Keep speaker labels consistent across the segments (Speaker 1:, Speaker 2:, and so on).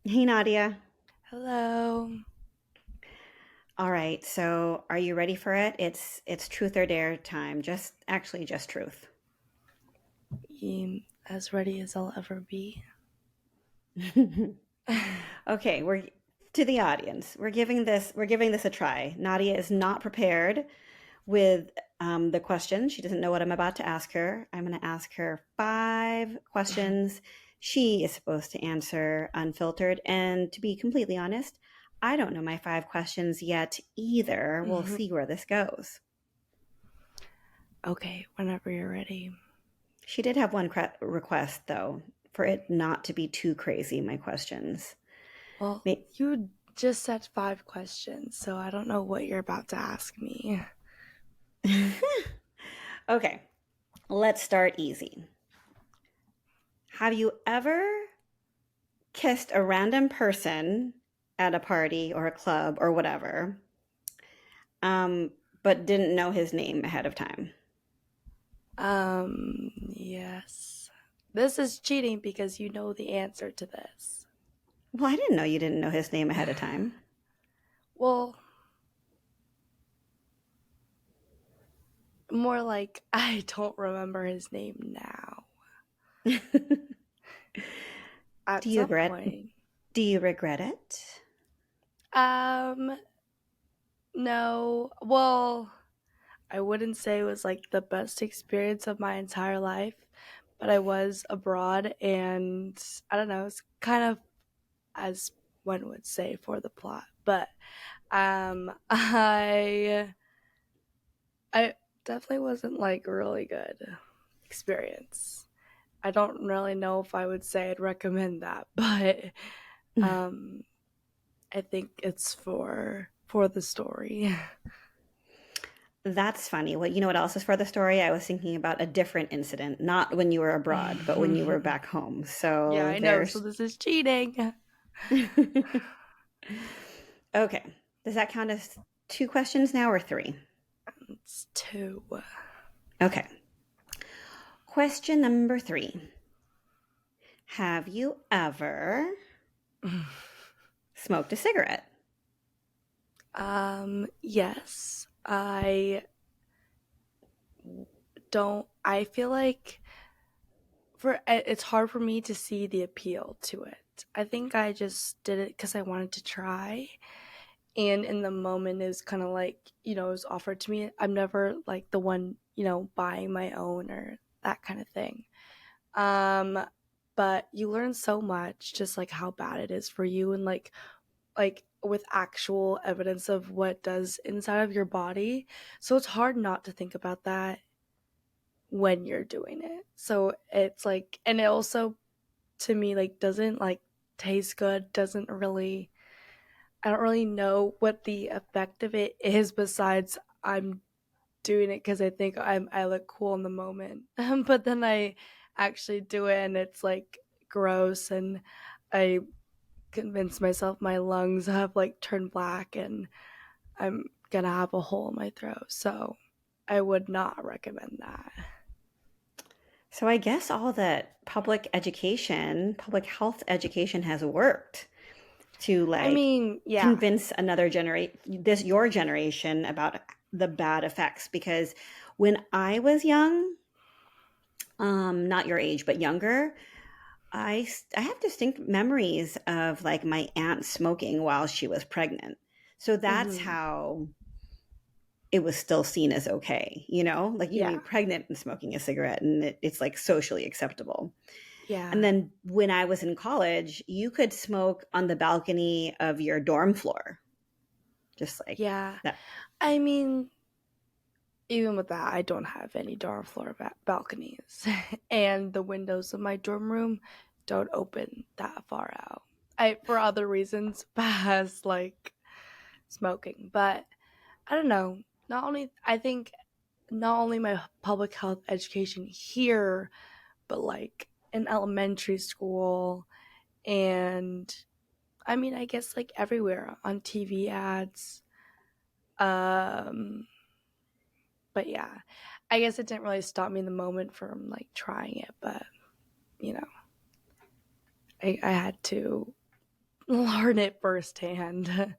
Speaker 1: Hey Nadia.
Speaker 2: Hello.
Speaker 1: All right, so are you ready for it? It's truth or dare time. Just truth.
Speaker 2: As ready as I'll ever be.
Speaker 1: Okay, we're to the audience. We're giving this a try. Nadia is not prepared with the question. She doesn't know what I'm about to ask her. I'm going to ask her five questions. She is supposed to answer unfiltered. And to be completely honest, I don't know my five questions yet either. We'll see where this goes.
Speaker 2: Okay, whenever you're ready.
Speaker 1: She did have one request, though, for it not to be too crazy, my questions.
Speaker 2: Well, you just said five questions, so I don't know what you're about to ask me.
Speaker 1: Okay, let's start easy. Have you ever kissed a random person at a party or a club or whatever, but didn't know his name ahead of time?
Speaker 2: Yes. This is cheating because you know the answer to this.
Speaker 1: Well, I didn't know you didn't know his name ahead of time.
Speaker 2: Well, more like I don't remember his name now.
Speaker 1: Do
Speaker 2: At
Speaker 1: you
Speaker 2: some
Speaker 1: regret?
Speaker 2: point.
Speaker 1: Do you regret it?
Speaker 2: Um, no. Well, I wouldn't say it was like the best experience of my entire life, but I was abroad and I don't know, it's kind of as one would say for the plot. But I definitely wasn't like a really good experience. I don't really know if I would say I'd recommend that, but um I think it's for the story.
Speaker 1: That's funny. Well, you know what else is for the story? I was thinking about a different incident, not when you were abroad, but when you were back home.
Speaker 2: Yeah,
Speaker 1: So
Speaker 2: I know. So
Speaker 1: there's.
Speaker 2: this is cheating.
Speaker 1: Okay. Does that count as two questions now or three?
Speaker 2: It's two.
Speaker 1: Okay. Question number three. Have you ever smoked a cigarette?
Speaker 2: Yes. I don't I feel like for it's hard for me to see the appeal to it. I think I just did it cuz I wanted to try, and in the moment it was kind of like, it was offered to me. I'm never like the one, buying my own or that kind of thing. Um but you learn so much just like how bad it is for you, and like with actual evidence of what it does inside of your body. So it's hard not to think about that when you're doing it. So it's like, and it also to me like doesn't like taste good, doesn't really, I don't really know what the effect of it is besides I'm doing it because I think I look cool in the moment. But then I actually do it and it's like gross, and I convince myself my lungs have like turned black and I'm gonna have a hole in my throat. So I would not recommend that.
Speaker 1: So I guess all that public health education has worked to
Speaker 2: I
Speaker 1: like
Speaker 2: mean, yeah.
Speaker 1: convince your generation about the bad effects because when I was young, not your age but younger, I have distinct memories of like my aunt smoking while she was pregnant. So that's
Speaker 2: Hmm.
Speaker 1: how it was still seen as okay, you know? Like you can be
Speaker 2: Yeah.
Speaker 1: pregnant and smoking a cigarette and it's like socially acceptable. And
Speaker 2: Yeah.
Speaker 1: then when I was in college, you could smoke on the balcony of your dorm floor, just like
Speaker 2: Yeah.
Speaker 1: that.
Speaker 2: I mean, even with that, I don't have any dorm floor balconies, and the windows of my dorm room don't open that far out. I for other reasons, past like smoking, but I don't know. Not only I think not only my public health education here, but like in elementary school, and I mean, I guess like everywhere on TV ads. Um, but yeah, I guess it didn't really stop me in the moment from like trying it, but you know, I had to. learn it firsthand.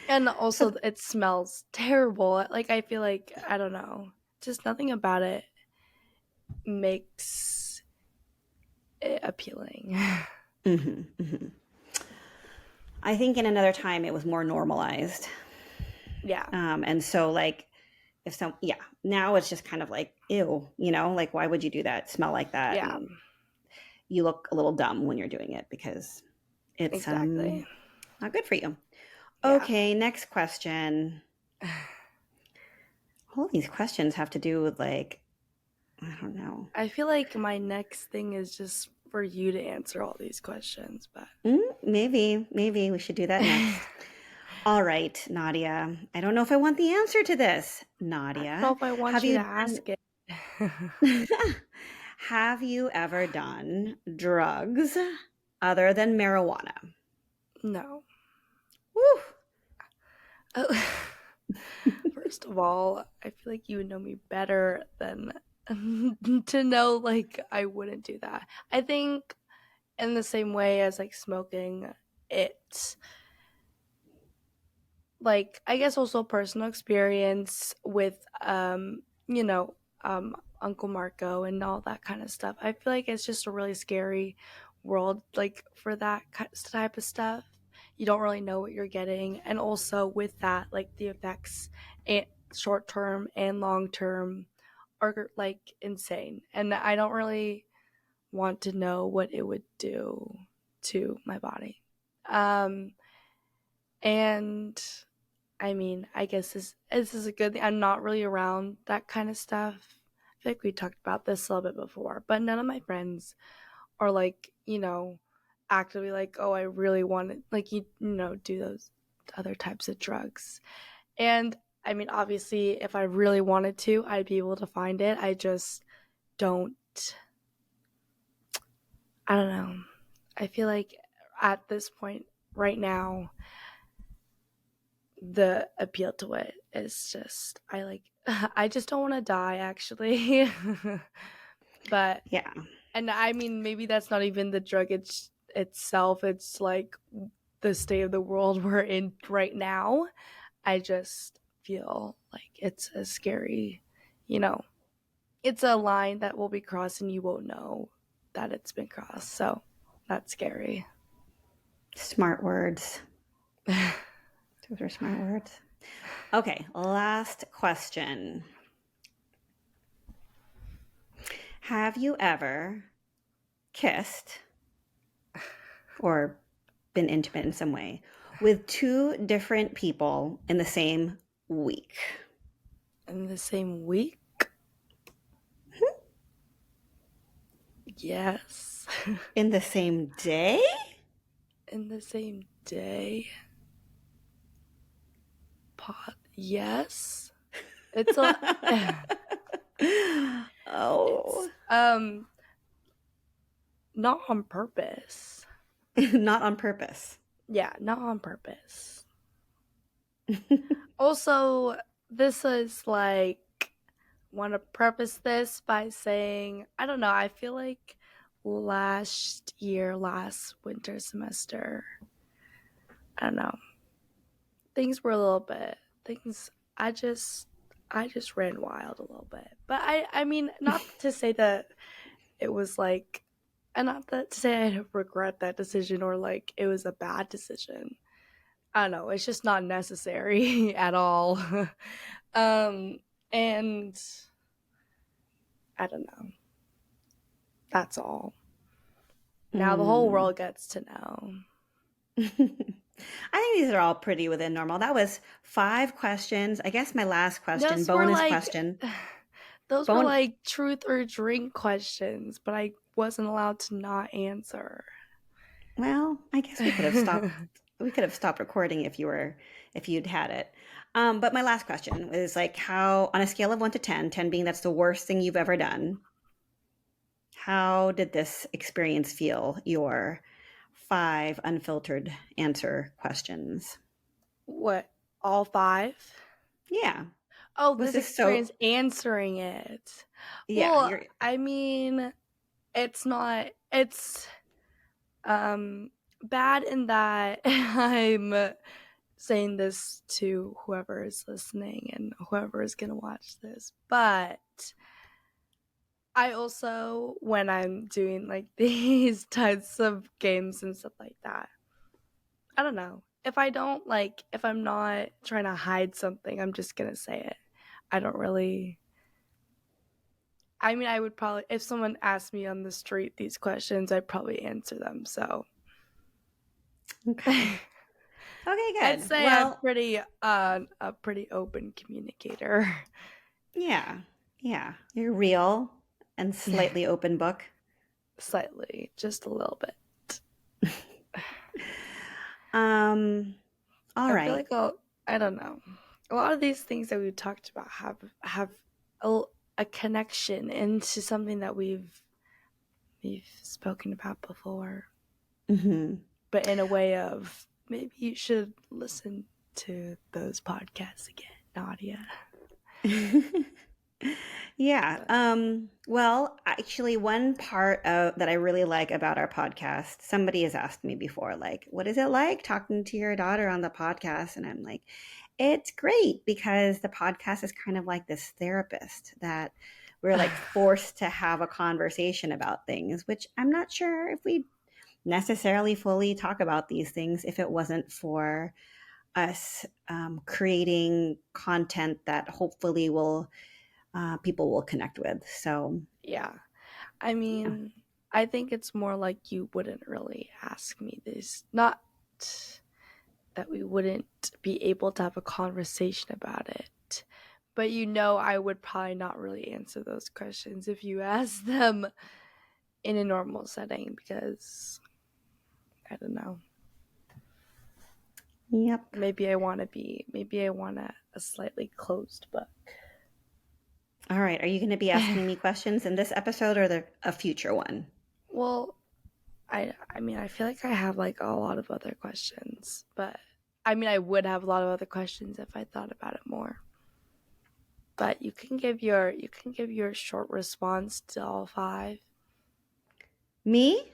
Speaker 2: And
Speaker 1: So
Speaker 2: also, it smells terrible. Like, I feel like, I don't know, just nothing about it makes it appealing.
Speaker 1: mhm, mhm. I think in another time it was more normalized.
Speaker 2: Yeah.
Speaker 1: And so like if some yeah, now it's just kind of like ew, like why would you do that? Smell like that
Speaker 2: Yeah,
Speaker 1: and you look a little dumb when you're doing it because it's
Speaker 2: exactly.
Speaker 1: not good for you.
Speaker 2: Yeah.
Speaker 1: Okay, next question. All these questions have to do with like I don't know.
Speaker 2: I feel like my next thing is just for you to answer all these questions, but
Speaker 1: Maybe we should do that
Speaker 2: I
Speaker 1: next. All right, Nadia. I don't know if I want the answer to this.
Speaker 2: don't know
Speaker 1: Nadia,
Speaker 2: if I want
Speaker 1: have
Speaker 2: you to
Speaker 1: you done
Speaker 2: ask it.
Speaker 1: have you ever done drugs other than marijuana?
Speaker 2: No.
Speaker 1: Woo.
Speaker 2: Oh, first of all, I feel like you would know me better than to know like I wouldn't do that. I think in the same way as like smoking, it like I guess also personal experience with Uncle Marco and all that kind of stuff. I feel like it's just a really scary world like for that type of stuff. You don't really know what you're getting, and also with that like the effects and short term and long term are like insane, and I don't really want to know what it would do to my body. And I mean, I guess this is a good thing. I'm not really around that kind of stuff. I feel like we talked about this a little bit before, but none of my friends are like, actively like, oh, I really want to, like, do those other types of drugs. And I mean, obviously, if I really wanted to, I'd be able to find it. I just don't, I don't know. I feel like at this point right now, the appeal to it is just I like I just don't want to die actually. But
Speaker 1: Yeah.
Speaker 2: and I mean maybe that's not even the drug itself, it's like the state of the world we're in right now. I just feel like it's a scary, you know, it's a line that will be crossed and you won't know that it's been crossed. So that's scary.
Speaker 1: Smart words. Those are smart words. Okay, last question. Have you ever kissed or been intimate in some way with two different people in the same week?
Speaker 2: In the same week? Yes.
Speaker 1: In the same day?
Speaker 2: In the same day? Pot. Yes. It's a
Speaker 1: Oh,
Speaker 2: it's not on purpose.
Speaker 1: not on purpose.
Speaker 2: Yeah, not on purpose. Also, this is like want to preface this by saying, I don't know, I feel like last winter semester, I don't know. Things were a little bit things I just ran wild a little bit. But I mean, not to say that it was like and not that to say I regret that decision or like it was a bad decision. I don't know, it's just not necessary at all. um and I don't know. That's all. Now the whole
Speaker 1: Mm.
Speaker 2: world gets to know.
Speaker 1: I think these are all pretty within normal. That was five questions. I guess my last question,
Speaker 2: Those were
Speaker 1: bonus
Speaker 2: like
Speaker 1: question.
Speaker 2: those were
Speaker 1: Bone.
Speaker 2: like truth or drink questions, but I wasn't allowed to not answer.
Speaker 1: Well, I guess we could have stopped. We could have stopped recording if you'd had it. But my last question was like, how on a scale of 1 to 10, 10 being that's the worst thing you've ever done, how did this experience feel? Your five unfiltered answer questions.
Speaker 2: What? All five?
Speaker 1: Yeah.
Speaker 2: Oh,
Speaker 1: Was
Speaker 2: this
Speaker 1: this so?
Speaker 2: experience answering it.
Speaker 1: Yeah.
Speaker 2: Well,
Speaker 1: You're.
Speaker 2: I mean, it's not it's bad in that I'm saying this to whoever is listening and whoever is going to watch this. But I also, when I'm doing like these types of games and stuff like that, I don't know. If I don't like, if I'm not trying to hide something, I'm just going to say it. I don't really. I mean, I would probably, if someone asked me on the street these questions, I'd probably answer them. So
Speaker 1: Okay. Okay,
Speaker 2: I'd
Speaker 1: good.
Speaker 2: say I'm
Speaker 1: Well,
Speaker 2: pretty, a pretty open communicator.
Speaker 1: yeah. Yeah. You're real and slightly open book.
Speaker 2: Slightly, just a little bit.
Speaker 1: Um, all
Speaker 2: I feel
Speaker 1: right.
Speaker 2: like I don't know. A lot of these things that we've talked about have a, a connection into something that we've spoken about before,
Speaker 1: Hmm.
Speaker 2: but in a way of maybe you should listen to those podcasts again, Nadia.
Speaker 1: Yeah.
Speaker 2: But
Speaker 1: Well, actually, one part of that I really like about our podcast, somebody has asked me before, like, what is it like talking to your daughter on the podcast? And I'm like, it's great because the podcast is kind of like this therapist that we're like forced to have a conversation about things, which I'm not sure if we necessarily fully talk about these things if it wasn't for us creating content that hopefully will people will connect with. So
Speaker 2: yeah, I
Speaker 1: yeah.
Speaker 2: mean, I think it's more like you wouldn't really ask me this. Not that we wouldn't be able to have a conversation about it. But I would probably not really answer those questions if you asked them in a normal setting because I don't know.
Speaker 1: Yep.
Speaker 2: Maybe I want a slightly closed book.
Speaker 1: All right. Are you going to be asking me questions in this episode or a future one?
Speaker 2: Well, I mean, I feel like I have like a lot of other questions, but I mean, I would have a lot of other questions if I thought about it more. But you can give your short response to all five.
Speaker 1: Me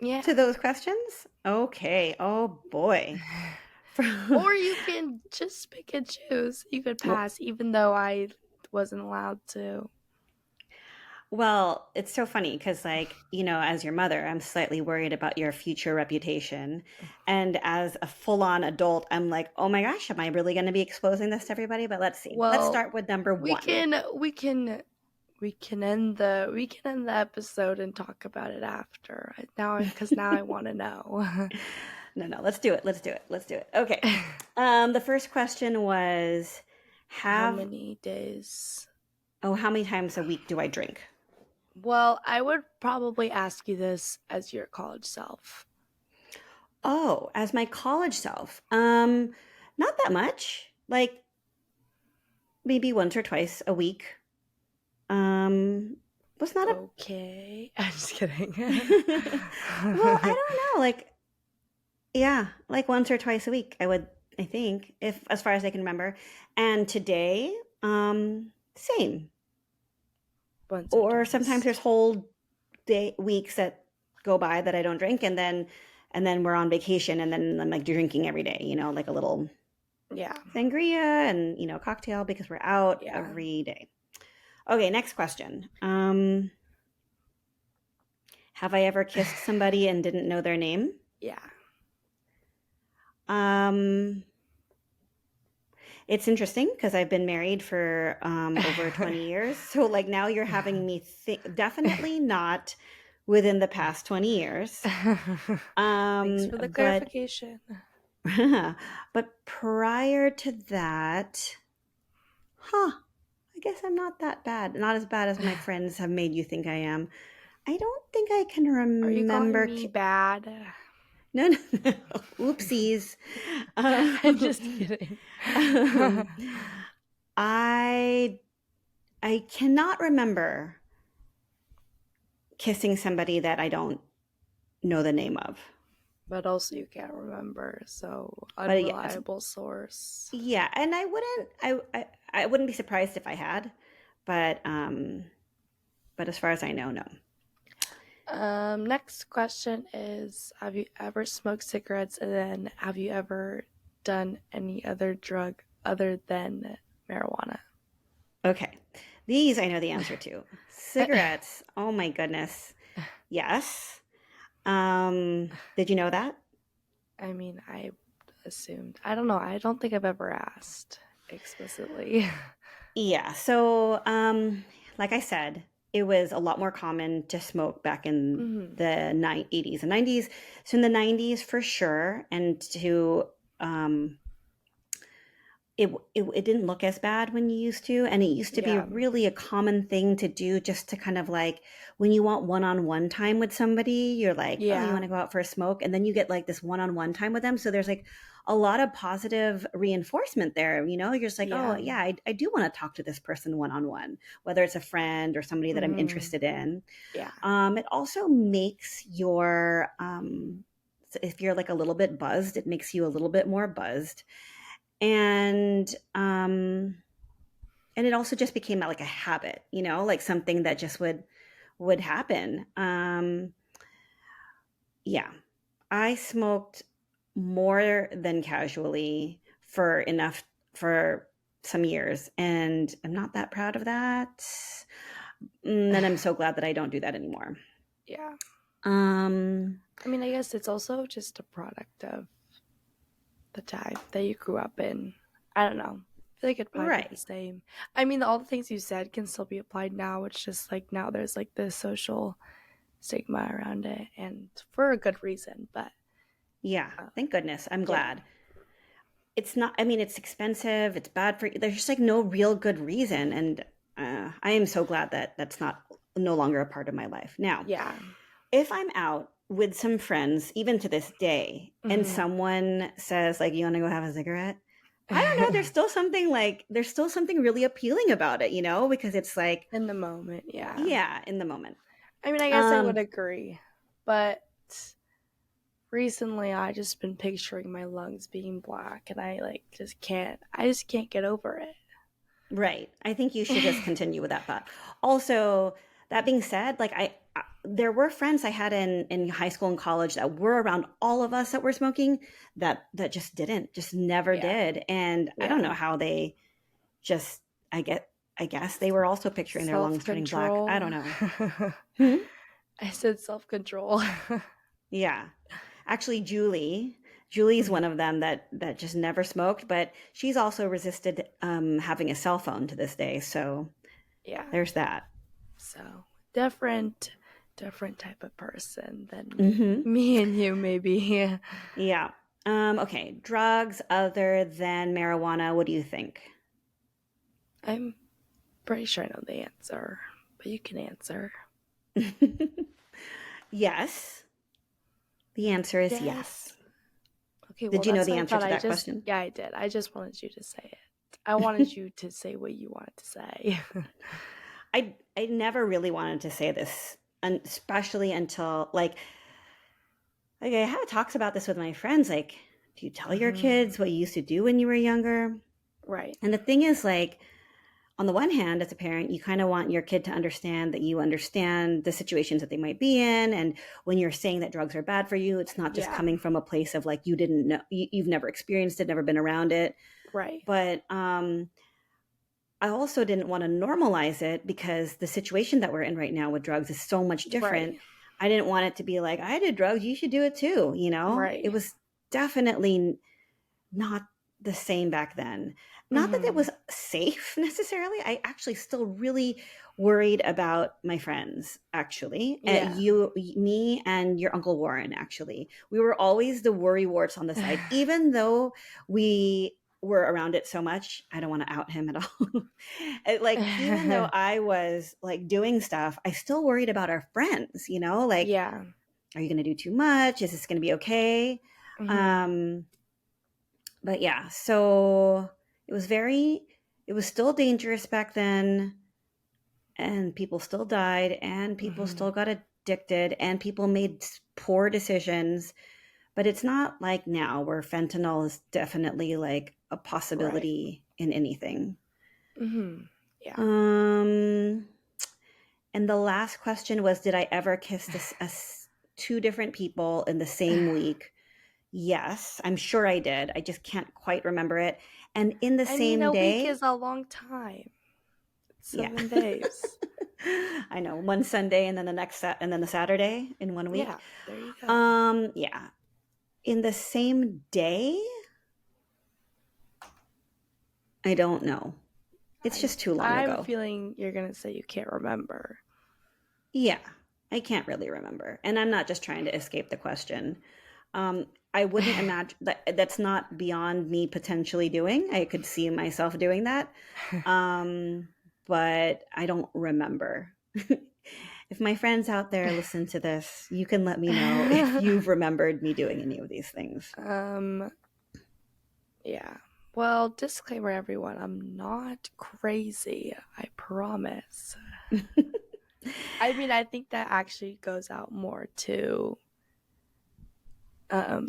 Speaker 2: Yeah.
Speaker 1: to those questions? Okay. Oh boy.
Speaker 2: Or you can just pick and choose. You could
Speaker 1: Well,
Speaker 2: pass, even though I wasn't allowed to.
Speaker 1: well, it's so funny because, like, as your mother, I'm slightly worried about your future reputation. And as a full on adult, I'm like, oh my gosh, am I really going to be exposing this to everybody? But let's see. Let's
Speaker 2: Well,
Speaker 1: start with number
Speaker 2: we
Speaker 1: one.
Speaker 2: can we can we can end the episode and talk about it after. Now I want to know.
Speaker 1: No, no, let's do it. Let's do it. Let's do it. Okay. The first question was
Speaker 2: How
Speaker 1: have
Speaker 2: many days?
Speaker 1: oh, how many times a week do I drink?
Speaker 2: Well, I would probably ask you this as your college self.
Speaker 1: Oh, as my college self. Not that much. Like maybe once or twice a week. Um was not a
Speaker 2: Okay. I'm just kidding.
Speaker 1: well, I don't know. Like yeah, like once or twice a week, I think, if as far as I can remember. And today, same.
Speaker 2: Once or
Speaker 1: Or sometimes
Speaker 2: twice.
Speaker 1: there's whole weeks that go by that I don't drink, and then we're on vacation, and then I'm like drinking every day, like a little
Speaker 2: Yeah.
Speaker 1: sangria and cocktail because we're out
Speaker 2: Yeah.
Speaker 1: every day. Okay, next question. Have I ever kissed somebody and didn't know their name?
Speaker 2: Yeah.
Speaker 1: Um, it's interesting because I've been married for over 20 years. So, like, now you're having me think, definitely not within the past 20 years.
Speaker 2: Thanks for the
Speaker 1: But
Speaker 2: clarification.
Speaker 1: but prior to that, I guess I'm not that bad. Not as bad as my friends have made you think I am. I don't think I can
Speaker 2: Are you calling
Speaker 1: remember.
Speaker 2: me bad?
Speaker 1: No, no, no. Oopsies.
Speaker 2: I'm just
Speaker 1: Um,
Speaker 2: kidding.
Speaker 1: um, I I cannot remember kissing somebody that I don't know the name of.
Speaker 2: But also you can't remember, so
Speaker 1: But yes,
Speaker 2: unreliable source.
Speaker 1: yeah, and I wouldn't be surprised if I had, but as far as I know, no.
Speaker 2: Next question is, have you ever smoked cigarettes, and then have you ever done any other drug other than marijuana?
Speaker 1: Okay. These I know the answer to. Cigarettes. Oh my goodness. Yes. Did you know that?
Speaker 2: I mean, I assumed. I don't know. I don't think I've ever asked explicitly.
Speaker 1: Yeah. So, like I said, it was a lot more common to smoke back in
Speaker 2: Hmm.
Speaker 1: the 80s and 90s. So in the 90s for sure, and to um it didn't look as bad when you used to, and it used to be
Speaker 2: Yeah.
Speaker 1: really a common thing to do, just to kind of like when you want one-on-one time with somebody, you're like, oh, you
Speaker 2: Yeah.
Speaker 1: want to go out for a smoke, and then you get like this one-on-one time with them, so there's like a lot of positive reinforcement there, you're just like, oh
Speaker 2: Yeah.
Speaker 1: yeah, I do want to talk to this person one-on-one, whether it's a friend or somebody that I'm
Speaker 2: Hmm.
Speaker 1: interested in.
Speaker 2: Yeah.
Speaker 1: It also makes your if you're like a little bit buzzed, it makes you a little bit more buzzed, and and it also just became like a habit, like something that just would happen. Yeah, I smoked more than casually for some years, and I'm not that proud of that. And I'm so glad that I don't do that anymore.
Speaker 2: Yeah.
Speaker 1: um
Speaker 2: I mean, I guess it's also just a product of the time that you grew up in. I don't know. I feel like it'd probably be the
Speaker 1: right.
Speaker 2: same. I mean, all the things you said can still be applied now. It's just like now there's like this social stigma around it, and for a good reason. But
Speaker 1: Yeah,
Speaker 2: uh,
Speaker 1: thank goodness, I'm
Speaker 2: yeah,
Speaker 1: glad. It's not, I mean, it's expensive, it's bad for you, there's just like no real good reason, and I am so glad that that's not no longer a part of my life now.
Speaker 2: yeah,
Speaker 1: If I'm out with some friends, even to this day, and
Speaker 2: hmm
Speaker 1: someone says like, you want to go have a cigarette, I don't know, there's still something really appealing about it, because it's like,
Speaker 2: in the moment, yeah.
Speaker 1: yeah, in the moment.
Speaker 2: I mean, I guess I would
Speaker 1: um
Speaker 2: agree, but recently I just been picturing my lungs being black, and I like just can't. I just can't get over
Speaker 1: Right. I think you should just
Speaker 2: it.
Speaker 1: continue with that thought. Also, that being said, like there were friends I had in high school and college that were around all of us that were smoking, that just never
Speaker 2: Yeah,
Speaker 1: did. And I don't
Speaker 2: yeah.
Speaker 1: know how they just, I get, I guess they were also picturing their
Speaker 2: Self
Speaker 1: lungs turning black. I
Speaker 2: control.
Speaker 1: don't know. Hmm?
Speaker 2: I said self control.
Speaker 1: Yeah. Actually, Julie's one of them that just never smoked, but she's also resisted having a cell phone to this day. So
Speaker 2: Yeah.
Speaker 1: there's that.
Speaker 2: So different type of person than
Speaker 1: Hmm.
Speaker 2: me and you, maybe.
Speaker 1: Yeah. Okay. Drugs other than marijuana. What do you think?
Speaker 2: I'm pretty sure I know the answer, but you can answer.
Speaker 1: Yes. The answer is
Speaker 2: Yes.
Speaker 1: yes.
Speaker 2: Okay, well,
Speaker 1: Did you know
Speaker 2: that's
Speaker 1: the
Speaker 2: what I
Speaker 1: answer
Speaker 2: thought.
Speaker 1: to that question?
Speaker 2: Yeah, I did. I just wanted you to say it. I wanted you to say what you wanted to say.
Speaker 1: I never really wanted to say this, and especially until like I had talks about this with my friends. Like, do you tell your
Speaker 2: Hmm.
Speaker 1: kids what you used to do when you were younger?
Speaker 2: Right.
Speaker 1: And the thing is, like, on the one hand, as a parent, you kind of want your kid to understand that you understand the situations that they might be in. And when you're saying that drugs are bad for you, it's not just
Speaker 2: Yeah.
Speaker 1: coming from a place of like, you didn't know, you've never experienced it, never been around it.
Speaker 2: Right.
Speaker 1: But I also didn't want to normalize it because the situation that we're in right now with drugs is so much different.
Speaker 2: Right.
Speaker 1: I didn't want it to be like, I did drugs, you should do it too. It
Speaker 2: Right.
Speaker 1: was definitely not the same back then. Not that it
Speaker 2: Hmm.
Speaker 1: was safe necessarily. I actually still really worried about my friends, actually.
Speaker 2: Yeah.
Speaker 1: You, me, and your Uncle Warren, actually. We were always the worry warts on the side, even though we were around it so much. I don't want to out him at all. Like, even though I was like doing stuff, I still worried about our friends, like,
Speaker 2: Yeah.
Speaker 1: are you going to do too much? Is this going to be okay?
Speaker 2: Hmm.
Speaker 1: Um, but yeah, so it was still dangerous back then, and people still died, and people
Speaker 2: Hmm.
Speaker 1: still got addicted, and people made poor decisions. But it's not like now where fentanyl is definitely like a
Speaker 2: Right.
Speaker 1: possibility in anything.
Speaker 2: Hmm. Yeah.
Speaker 1: Um, And the last question was, did I ever kiss two different people in the same week? Yes, I'm sure I did. I just can't quite remember it. And in the
Speaker 2: I mean,
Speaker 1: same
Speaker 2: a week
Speaker 1: day,
Speaker 2: is a long time. It's
Speaker 1: yeah.
Speaker 2: 7 days.
Speaker 1: I know, one Sunday and then and then the Saturday in one
Speaker 2: Yeah,
Speaker 1: week.
Speaker 2: there you go.
Speaker 1: Yeah. In the same day? I don't know. It's just too long
Speaker 2: I have a
Speaker 1: ago.
Speaker 2: feeling you're gonna say you can't remember.
Speaker 1: Yeah, I can't really remember. And I'm not just trying to escape the question. I wouldn't imagine that's not beyond me potentially doing. I could see myself doing that. Um, but I don't remember. If my friends out there listen to this, you can let me know if you've remembered me doing any of these things.
Speaker 2: um, yeah. Well, disclaimer, everyone. I'm not crazy. I promise. I mean, I think that actually goes out more to um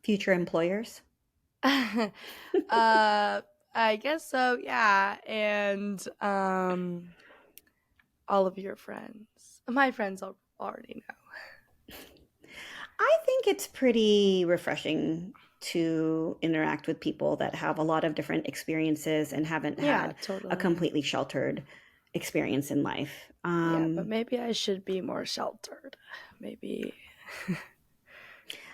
Speaker 1: Future employers.
Speaker 2: uh I guess so, yeah. And all of your friends. My friends already know.
Speaker 1: I think it's pretty refreshing to interact with people that have a lot of different experiences and haven't
Speaker 2: Yeah,
Speaker 1: had a
Speaker 2: totally.
Speaker 1: completely sheltered experience in life.
Speaker 2: Yeah, but maybe I should be more sheltered. Maybe.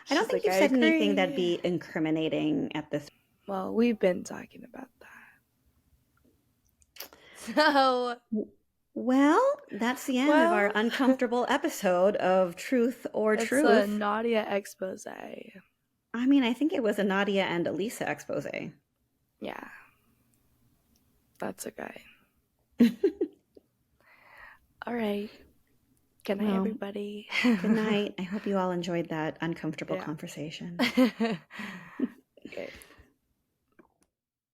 Speaker 1: I don't
Speaker 2: She's
Speaker 1: think
Speaker 2: like,
Speaker 1: you've
Speaker 2: I
Speaker 1: said anything that'd
Speaker 2: agree.
Speaker 1: be incriminating at this.
Speaker 2: Well, we've been talking about that. So,
Speaker 1: Well, that's the end of our
Speaker 2: well,
Speaker 1: uncomfortable episode of Truth or
Speaker 2: it's a
Speaker 1: Truth.
Speaker 2: Nadia expose.
Speaker 1: I mean, I think it was a Nadia and Alyssa expose.
Speaker 2: Yeah, that's okay. All right. Good night,
Speaker 1: Well,
Speaker 2: everybody.
Speaker 1: good night. I hope you all enjoyed that uncomfortable
Speaker 2: Yeah.
Speaker 1: conversation.
Speaker 2: Okay.